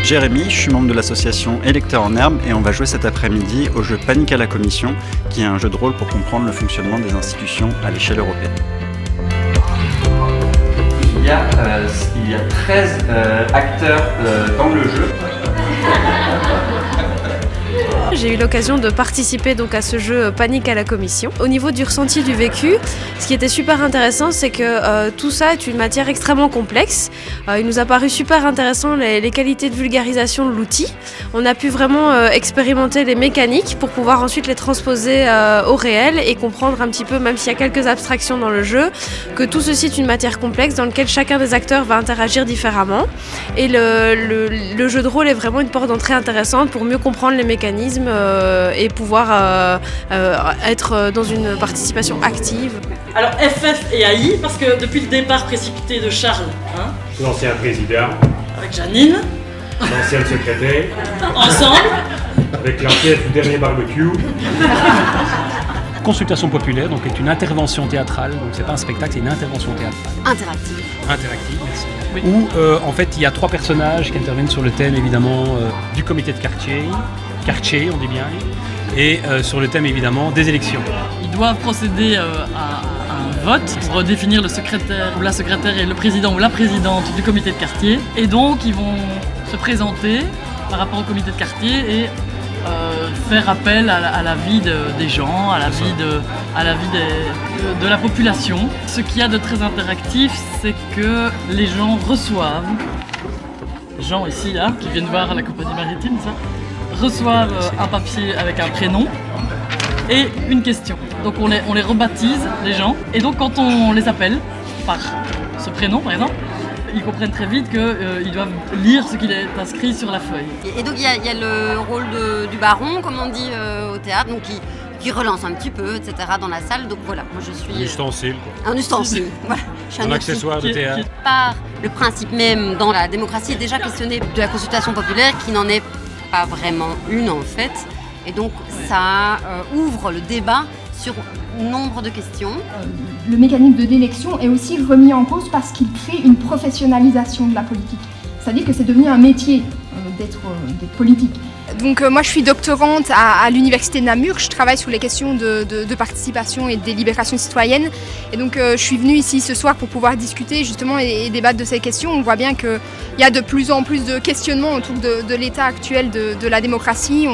Jérémy, je suis membre de l'association Électeurs en Herbe et on va jouer cet après-midi au jeu Panique à la Commission, qui est un jeu de rôle pour comprendre le fonctionnement des institutions à l'échelle européenne. Il y a 13 acteurs dans le jeu. J'ai eu l'occasion de participer donc à ce jeu Panique à la Commission. Au niveau du ressenti du vécu, ce qui était super intéressant, c'est que tout ça est une matière extrêmement complexe. Il nous a paru super intéressant les qualités de vulgarisation de l'outil. On a pu vraiment expérimenter les mécaniques pour pouvoir ensuite les transposer au réel et comprendre un petit peu, même s'il y a quelques abstractions dans le jeu, que tout ceci est une matière complexe dans laquelle chacun des acteurs va interagir différemment. Et le jeu de rôle est vraiment une porte d'entrée intéressante pour mieux comprendre les mécanismes et pouvoir être dans une participation active. Alors FF et AI, parce que depuis le départ précipité de Charles, l'ancien président, avec Janine, l'ancienne secrétaire, ensemble, avec l'enquête du dernier barbecue. Consultation populaire, donc est une intervention théâtrale, donc c'est pas un spectacle, c'est une intervention théâtrale. Interactive, merci. Oui. Où en fait il y a 3 personnages qui interviennent sur le thème évidemment du comité de quartier, on dit bien, et sur le thème évidemment des élections. Ils doivent procéder à un vote pour définir le secrétaire ou la secrétaire et le président ou la présidente du comité de quartier. Et donc ils vont se présenter par rapport au comité de quartier et faire appel à la vie des gens, à la vie de la population. Ce qu'il y a de très interactif, c'est que les gens reçoivent, les gens ici qui viennent voir la compagnie maritime, reçoivent un papier avec un prénom et une question. Donc on les rebaptise, les gens, et donc quand on les appelle par ce prénom par exemple, ils comprennent très vite qu'ils doivent lire ce qu'il est inscrit sur la feuille. Et donc il y a le rôle du baron, comme on dit au théâtre, donc qui relance un petit peu, etc. dans la salle. Donc voilà, moi je suis... Un ustensile, quoi. Un ustensile, voilà. Je suis un accessoire de théâtre. Par le principe même dans la démocratie est déjà questionné de la consultation populaire, qui n'en est pas vraiment une en fait. Et donc ça ouvre le débat sur nombre de questions. Le mécanisme de l'élection est aussi remis en cause parce qu'il crée une professionnalisation de la politique. C'est-à-dire que c'est devenu un métier d'être politique. Donc moi je suis doctorante à l'université de Namur, je travaille sur les questions de participation et de délibération citoyenne. Et donc je suis venue ici ce soir pour pouvoir discuter justement et débattre de ces questions. On voit bien qu'il y a de plus en plus de questionnements autour de l'état actuel de la démocratie.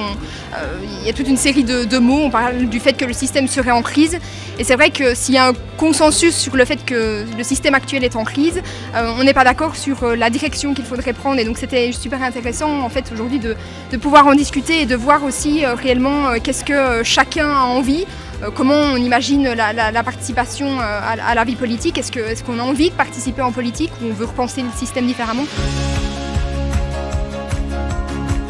Il y a toute une série de mots, on parle du fait que le système serait en crise. Et c'est vrai que s'il y a un consensus sur le fait que le système actuel est en crise, on n'est pas d'accord sur la direction qu'il faudrait prendre. Et donc c'était super intéressant en fait aujourd'hui de pouvoir en discuter et de voir aussi réellement qu'est-ce que chacun a envie, comment on imagine la participation à la vie politique, est-ce qu'on a envie de participer en politique ou on veut repenser le système différemment.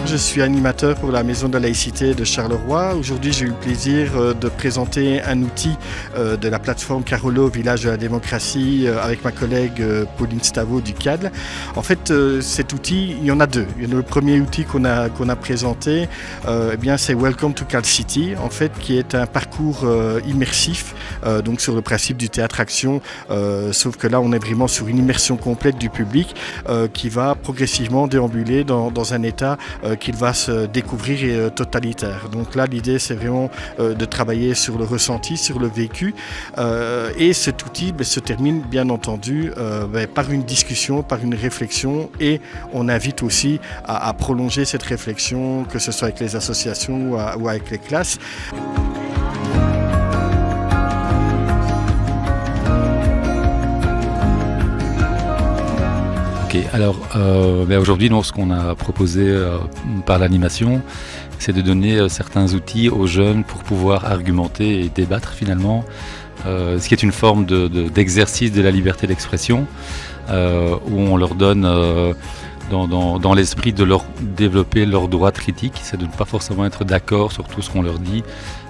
Je suis animateur pour la Maison de la laïcité de Charleroi. Aujourd'hui, j'ai eu le plaisir de présenter un outil de la plateforme Carolo, Village de la démocratie, avec ma collègue Pauline Stavo du CADL. En fait, cet outil, il y en a 2. Le premier outil qu'on a présenté, c'est Welcome to Cal City, en fait, qui est un parcours immersif, donc sur le principe du théâtre-action, sauf que là, on est vraiment sur une immersion complète du public qui va progressivement déambuler dans un état qu'il va se découvrir totalitaire. Donc là, l'idée, c'est vraiment de travailler sur le ressenti, sur le vécu. Et cet outil se termine, bien entendu, par une discussion, par une réflexion. Et on invite aussi à prolonger cette réflexion, que ce soit avec les associations ou avec les classes. Alors aujourd'hui, ce qu'on a proposé par l'animation, c'est de donner certains outils aux jeunes pour pouvoir argumenter et débattre finalement, ce qui est une forme d'exercice de la liberté d'expression, où on leur donne dans l'esprit de leur développer leur droit critique, c'est de ne pas forcément être d'accord sur tout ce qu'on leur dit,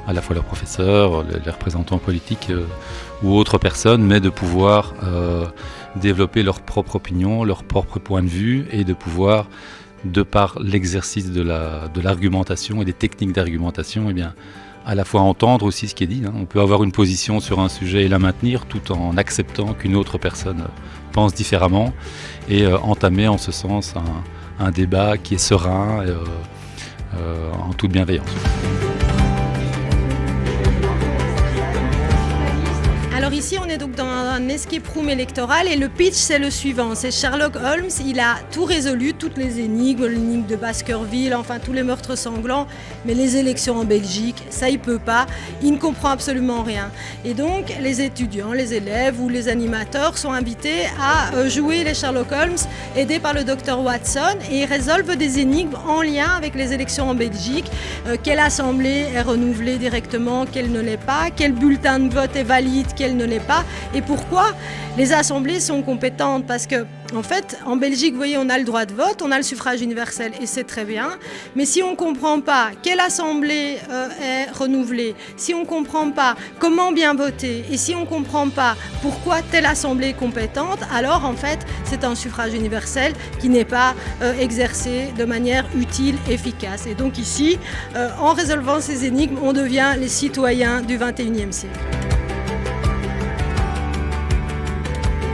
à la fois leurs professeurs, les représentants politiques ou autres personnes, mais de pouvoir développer leur propre opinion, leur propre point de vue et de pouvoir, de par l'exercice de l'argumentation et des techniques d'argumentation, à la fois entendre aussi ce qui est dit. On peut avoir une position sur un sujet et la maintenir tout en acceptant qu'une autre personne pense différemment et entamer en ce sens un débat qui est serein, en toute bienveillance. Alors ici, on est donc dans un escape room électoral et le pitch, c'est le suivant. C'est Sherlock Holmes, il a tout résolu, toutes les énigmes, l'énigme de Baskerville, enfin tous les meurtres sanglants, mais les élections en Belgique, ça il peut pas, il ne comprend absolument rien. Et donc, les étudiants, les élèves ou les animateurs sont invités à jouer les Sherlock Holmes, aidés par le docteur Watson, et ils résolvent des énigmes en lien avec les élections en Belgique. Quelle assemblée est renouvelée directement, quelle ne l'est pas, quel bulletin de vote est valide, quel ne l'est pas, et pourquoi les assemblées sont compétentes, parce que en fait, en Belgique, vous voyez, on a le droit de vote, on a le suffrage universel et c'est très bien, mais si on ne comprend pas quelle assemblée est renouvelée, si on ne comprend pas comment bien voter et si on ne comprend pas pourquoi telle assemblée est compétente, alors en fait, c'est un suffrage universel qui n'est pas exercé de manière utile, efficace. Et donc ici, en résolvant ces énigmes, on devient les citoyens du XXIe siècle.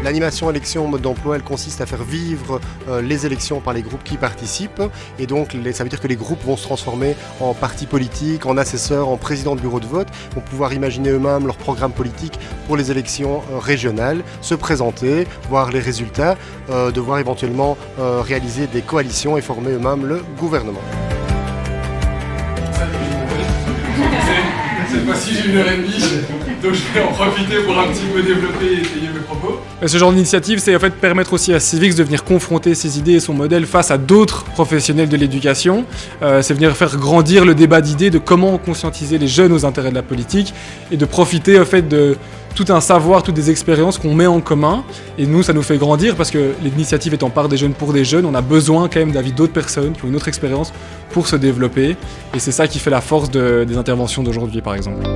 L'animation élection en mode d'emploi, elle consiste à faire vivre les élections par les groupes qui participent. Et donc, ça veut dire que les groupes vont se transformer en partis politiques, en assesseurs, en présidents de bureaux de vote, vont pouvoir imaginer eux-mêmes leur programme politique pour les élections régionales, se présenter, voir les résultats, devoir éventuellement réaliser des coalitions et former eux-mêmes le gouvernement. Cette fois-ci, j'ai 1h30, donc je vais en profiter pour un petit peu développer et étayer mes propos. Ce genre d'initiative, c'est en fait permettre aussi à Civix de venir confronter ses idées et son modèle face à d'autres professionnels de l'éducation. C'est venir faire grandir le débat d'idées de comment conscientiser les jeunes aux intérêts de la politique et de profiter en fait de tout un savoir, toutes des expériences qu'on met en commun. Et nous, ça nous fait grandir parce que l'initiative étant part des jeunes pour des jeunes, on a besoin quand même d'avis d'autres personnes qui ont une autre expérience pour se développer. Et c'est ça qui fait la force des interventions d'aujourd'hui, par exemple.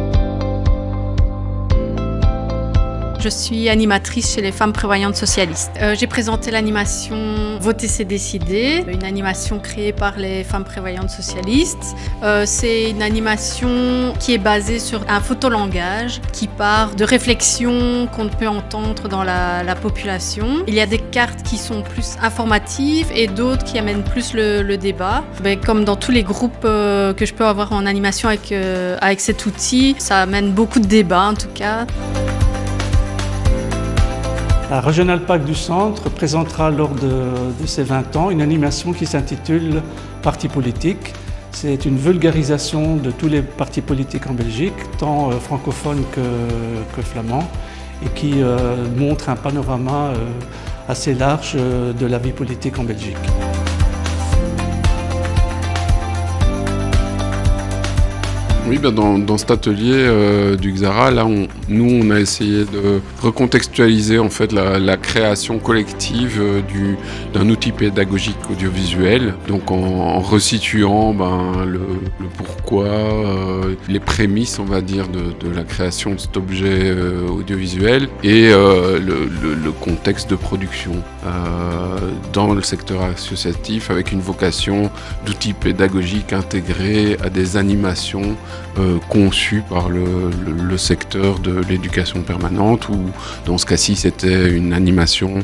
Je suis animatrice chez les femmes prévoyantes socialistes. J'ai présenté l'animation Voter c'est décider, une animation créée par les femmes prévoyantes socialistes. C'est une animation qui est basée sur un photolangage qui part de réflexions qu'on peut entendre dans la population. Il y a des cartes qui sont plus informatives et d'autres qui amènent plus le débat. Mais comme dans tous les groupes que je peux avoir en animation avec cet outil, ça amène beaucoup de débats en tout cas. La Régional PAC du Centre présentera lors de ses 20 ans une animation qui s'intitule Parti politique. C'est une vulgarisation de tous les partis politiques en Belgique, tant francophones que flamands, et qui montre un panorama assez large de la vie politique en Belgique. Oui, dans cet atelier du Xara, là, on a essayé de recontextualiser en fait la création collective d'un outil pédagogique audiovisuel, donc en resituant le pourquoi, les prémices, on va dire, de la création de cet objet audiovisuel et le contexte de production dans le secteur associatif avec une vocation d'outil pédagogique intégré à des animations conçu par le secteur de l'éducation permanente, ou dans ce cas-ci c'était une animation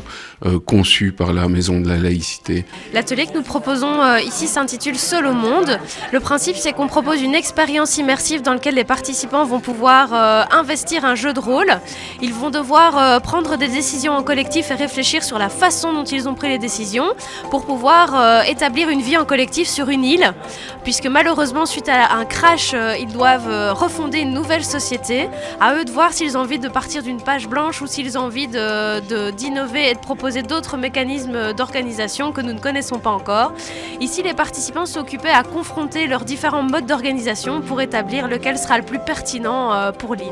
conçue par la Maison de la laïcité. L'atelier que nous proposons ici s'intitule Seul au monde. Le principe, c'est qu'on propose une expérience immersive dans laquelle les participants vont pouvoir investir un jeu de rôle. Ils vont devoir prendre des décisions en collectif et réfléchir sur la façon dont ils ont pris les décisions pour pouvoir établir une vie en collectif sur une île, puisque malheureusement, suite à un crash, ils doivent refonder une nouvelle société. À eux de voir s'ils ont envie de partir d'une page blanche ou s'ils ont envie d'innover et de proposer d'autres mécanismes d'organisation que nous ne connaissons pas encore. Ici, les participants sont occupés à confronter leurs différents modes d'organisation pour établir lequel sera le plus pertinent pour l'île.